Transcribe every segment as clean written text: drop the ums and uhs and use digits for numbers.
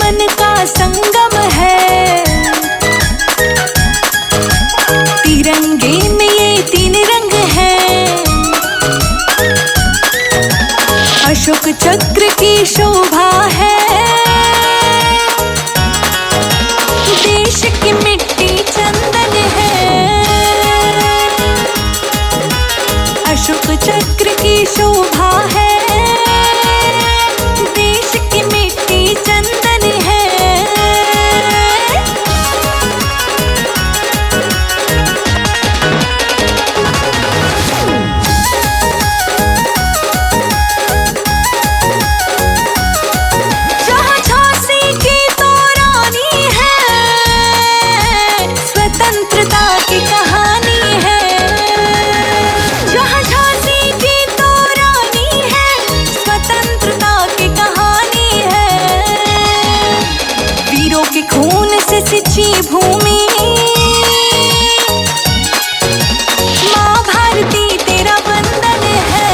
मन का संगम है। तिरंगे में ये 3 रंग है। अशोक चक्र की शोभा है। देश की मिट्टी चंदन है। अशोक चक्र की शोभा है। देश की मिट्टी चंदन है। जहाँ झांसी की तो रानी है, स्वतंत्रता की कहानी है। जहाँ झांसी की तो रानी है, स्वतंत्रता की कहानी है। वीरों के खून से सिंची भूमि, माँ भारती तेरा वंदन है।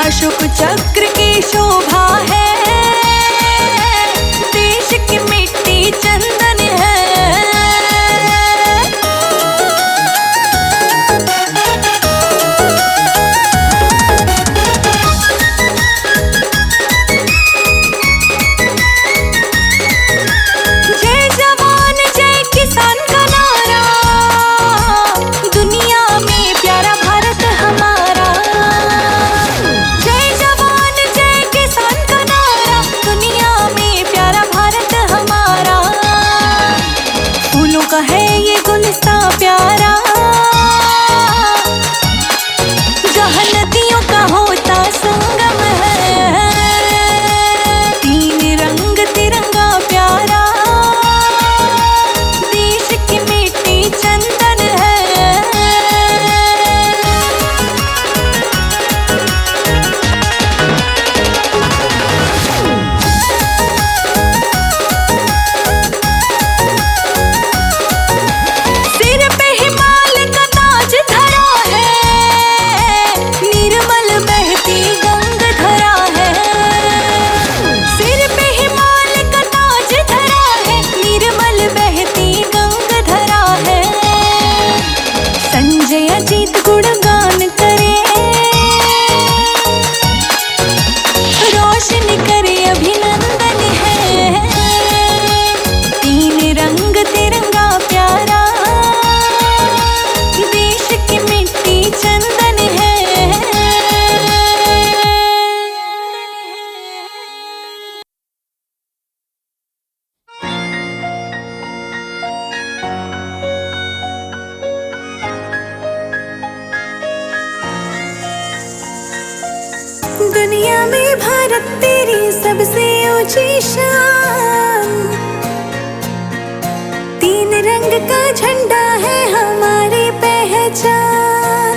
अशोक चक्र की शोभा है। देश की मिट्टी चंदन है। जय जवान जय किसान का नारा, दुनिया में प्यारा भारत हमारा। जय जवान जय किसान का नारा, दुनिया में प्यारा भारत हमारा। फूलों का है ये गुलस्तां प्यारा, जहाँ नदियों का होता संगम है। 3 रंग तिरंगा प्यारा, देश की मिट्टी चंदन है। सिर पे हिमालय का ताज धरा है, निर्मल बहती गंग धरा है। सिर पे हिमालय का ताज धरा है, निर्मल बहती गंग धरा है। संजय अजीत गुणगान करे, रोशन करे अभिनंदन है। 3 रंग तिरंगा प्यारा, देश की मिट्टी चंदन है। दुनिया में भारत तेरी सबसे ऊंची शान। 3 रंग का झंडा है हमारी पहचान।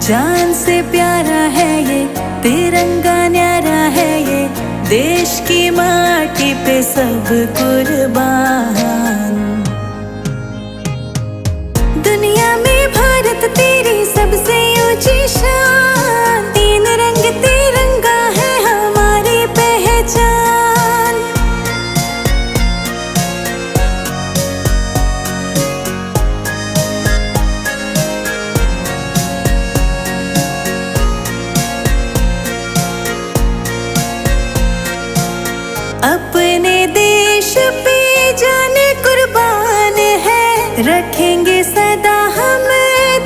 जान से प्यारा है ये तिरंगा, न्यारा है ये देश की माटी पे सब कुर्बान। दुनिया में भारत तेरी सबसे ऊंची शान। 3 रंग तिरंगा है हमारी पहचान। अपने देश पे जान कुर्बान है, रखेंगे सदा हम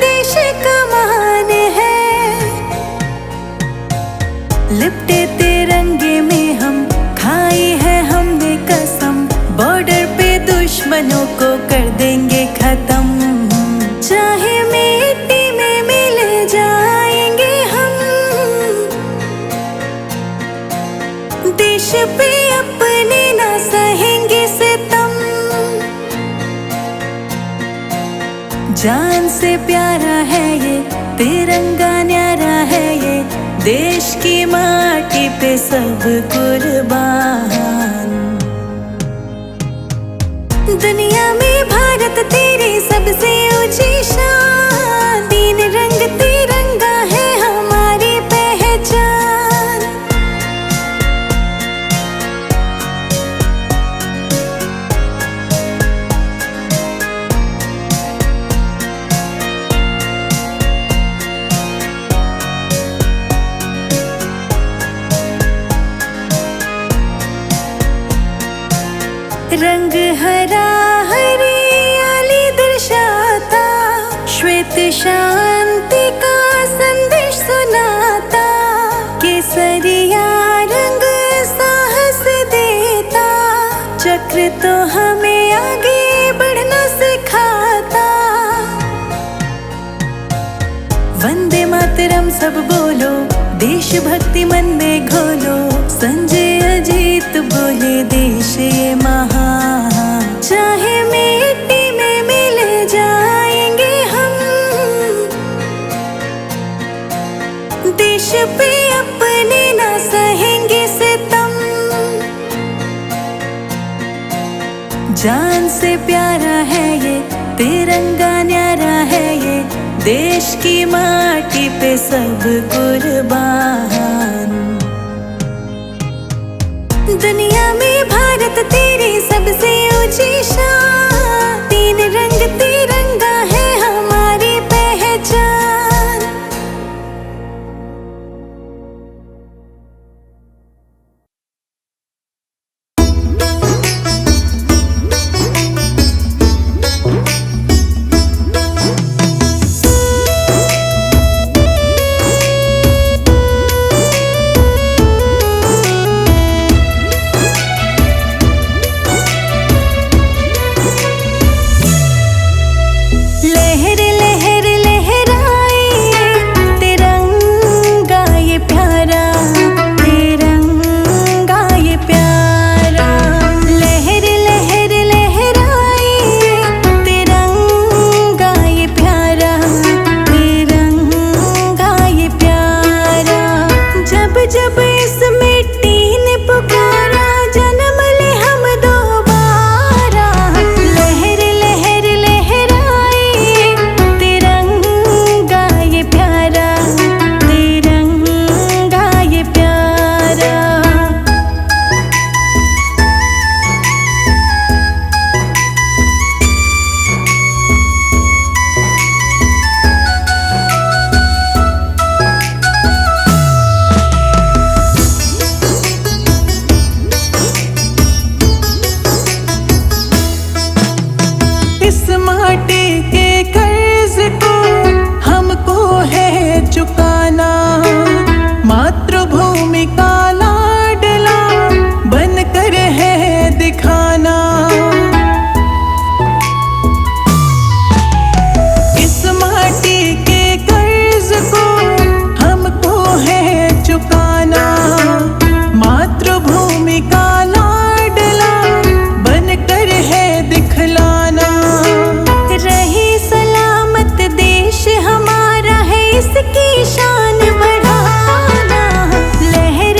देश का मान है। लिपटे तिरंगे में हम खाई है हमने कसम, बॉर्डर पे दुश्मनों को कर देंगे खत्म। चाहे मिट्टी में मिल जाएंगे हम, देश पे अपने ना सहेंगे सितम। जान से प्यारा है ये तिरंगा, न्यारा है ये देश की माटी पे सब कुर्बान। दुनिया में भारत तेरी सबसे ऊंची शान। 3 रंग तिरंगा है हमारी पहचान। रंग हरा हरियाली दर्शाता, श्वेत शांति का संदेश सुनाता। केसरिया रंग साहस देता, चक्र तो हमें आगे बढ़ना सिखाता। वंदे मातरम सब बोलो, देशभक्ति मन में घोलो। संजय अजीत बोले देश ये महान, चाहे मिट्टी में मिल जाएंगे हम। देश पे अपने ना सहेंगे सितम, जान से प्यारा है ये तिरंगा, न्यारा है ये देश की माटी पे सब कुर्बान। दुनिया में भारत तेरी सबसे ऊंची शान, तीन रंग तिरंगा है हमारी पहचान। शान बढ़ाना, लहर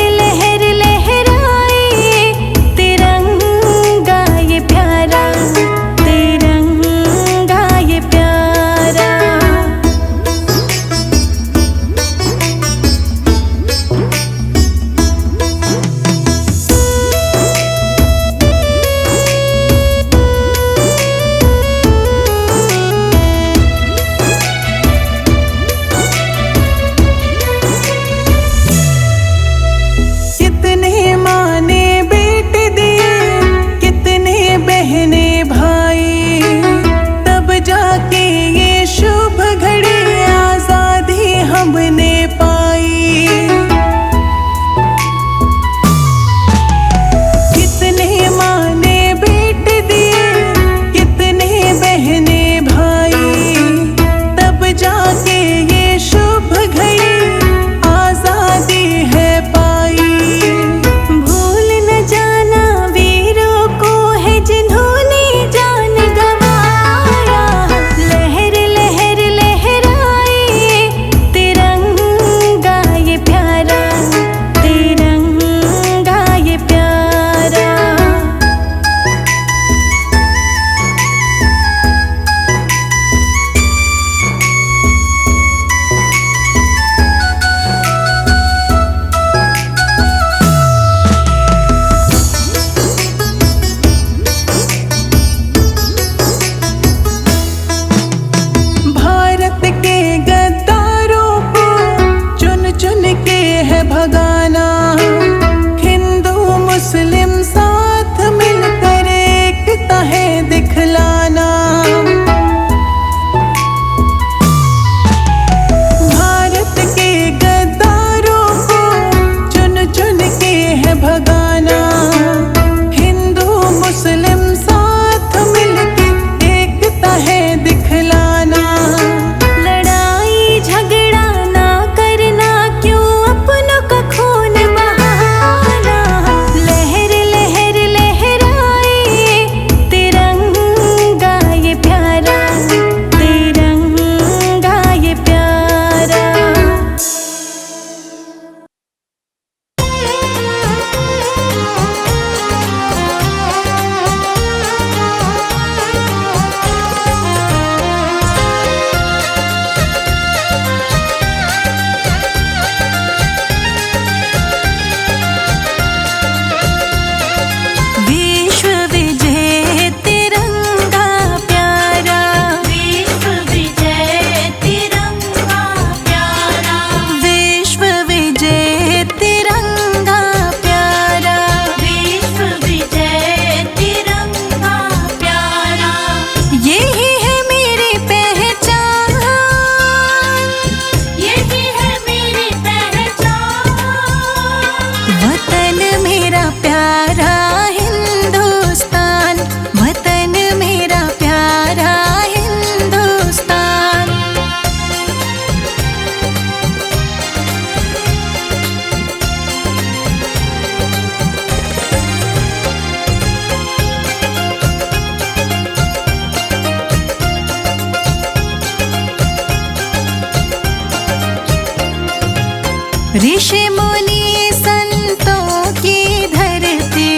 ऋषि मुनि संतों की धरती,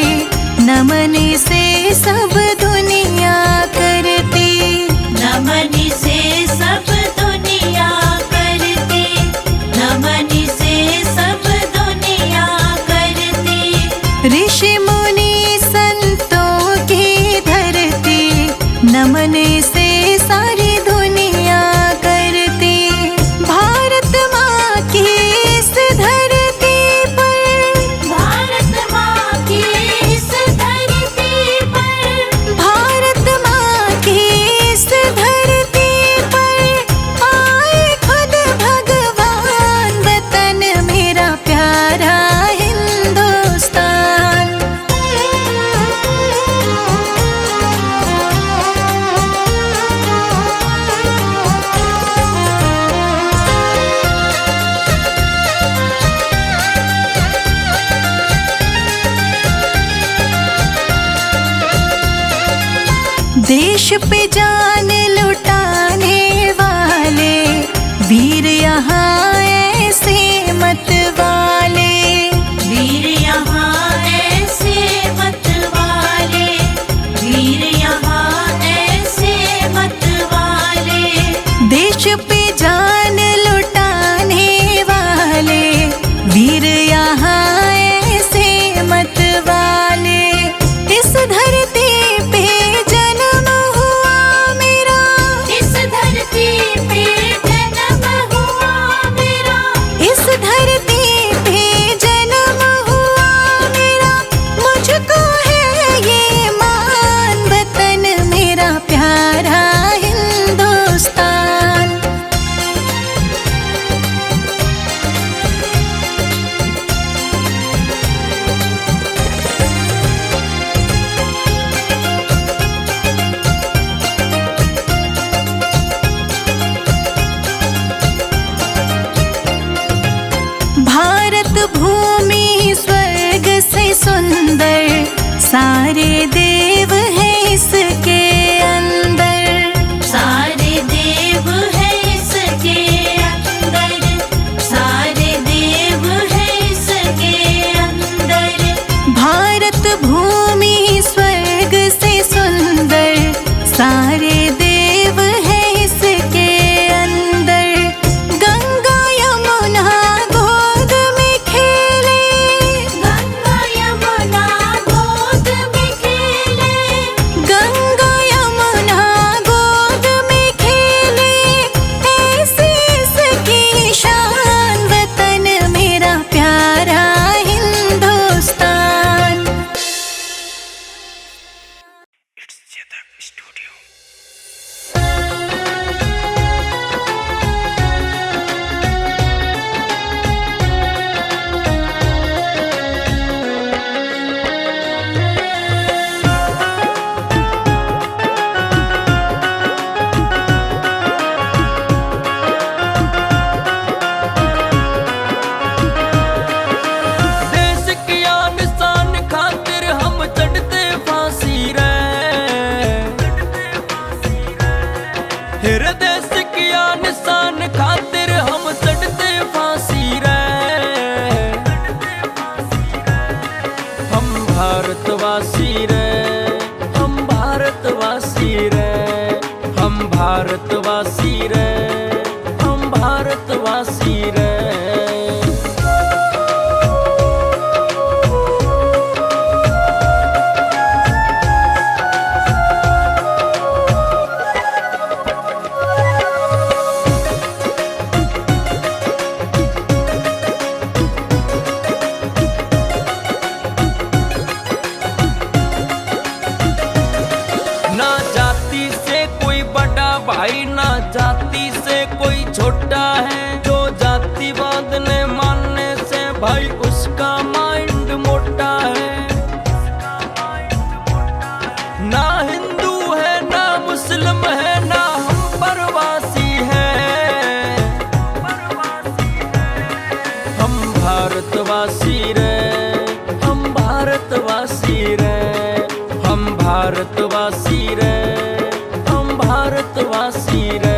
नमन से सब दुनिया करती, नमन से सब दुनिया करती, नमन से सब दुनिया करती। ऋषि मुनि संतों की धरती, नमन से सारी दुनिया करती। भारत माँ की इस धरती पर, भारत माँ की इस धरती पर, भारत माँ की इस धरती पर आए खुद भगवान, वतन मेरा प्यारा हिंदुस्तान। देश पे जान लुटाने वाले वीर यहाँ ऐसे मत वाले, वीर यहाँ ऐसे मत वाले, वीर यहाँ ऐसे मत वाले। देश पे जान लुटाने वाले वीर यहाँ ऐसे मत वाले। इस धरती पे जन्म हुआ मेरा, इस धरती पे जन्म हुआ मेरा, इस धरती पे जन्म हुआ मेरा। मुझको है ये मान, वतन मेरा प्यारा हिंदुस्तान। भारत भूमि स्वर्ग से सुंदर, सारे देव हैं इसके अंदर, सारे देव है इसके अंदर, सारे देव है इसके अंदर। भारत भूमि स्वर्ग से सुंदर, सारे देव हैं इसके अंदर। गंगा यमुना गोद में खेले, गंगा यमुना गोद में खेले, गंगा यमुना गोद में खेले। ऐसी इसकी शान, वतन मेरा प्यारा हिंदुस्तान। देश की आन शान खातिर हम चढ़ते फांसी रे, हिर देश की आन शान खातिर हम चढ़ते फांसी रे। हम भारतवासी रे, हम भारतवासी रे, हम भारतवासी रे, हम भारतवासी रे। ना जाति से कोई बड़ा भाई, ना जाति से कोई छोटा है। जो जातिवाद ने मानने से भाई उसका माइंड मोटा है। ना हिंदू है ना मुस्लिम है, ना हम परवासी हैं। हम भारतवासी रे, हम भारतवासी रे, हम भारतवासी रे, हम भारतवासी रे।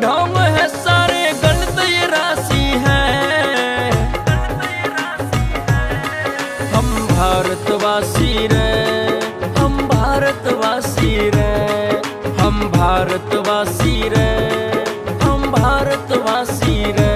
ढोंग है सारे गलत ये राशि है। हम भारतवासी रे, हम भारतवासी रे, हम भारतवासी रे, हम भारतवासी रे।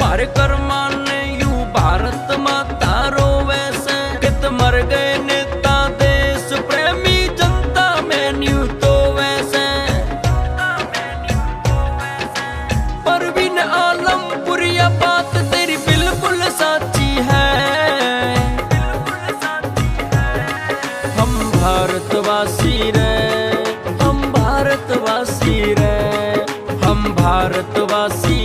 मारे कर्मा ने यू भारत माता रोवे से, कित मर गए नेता देश प्रेमी जनता में न्यू तो वैसे। परवीन आलम पुरिया बात तेरी बिल्कुल साची है। हम भारतवासी रे, हम भारतवासी रे, हम भारतवासी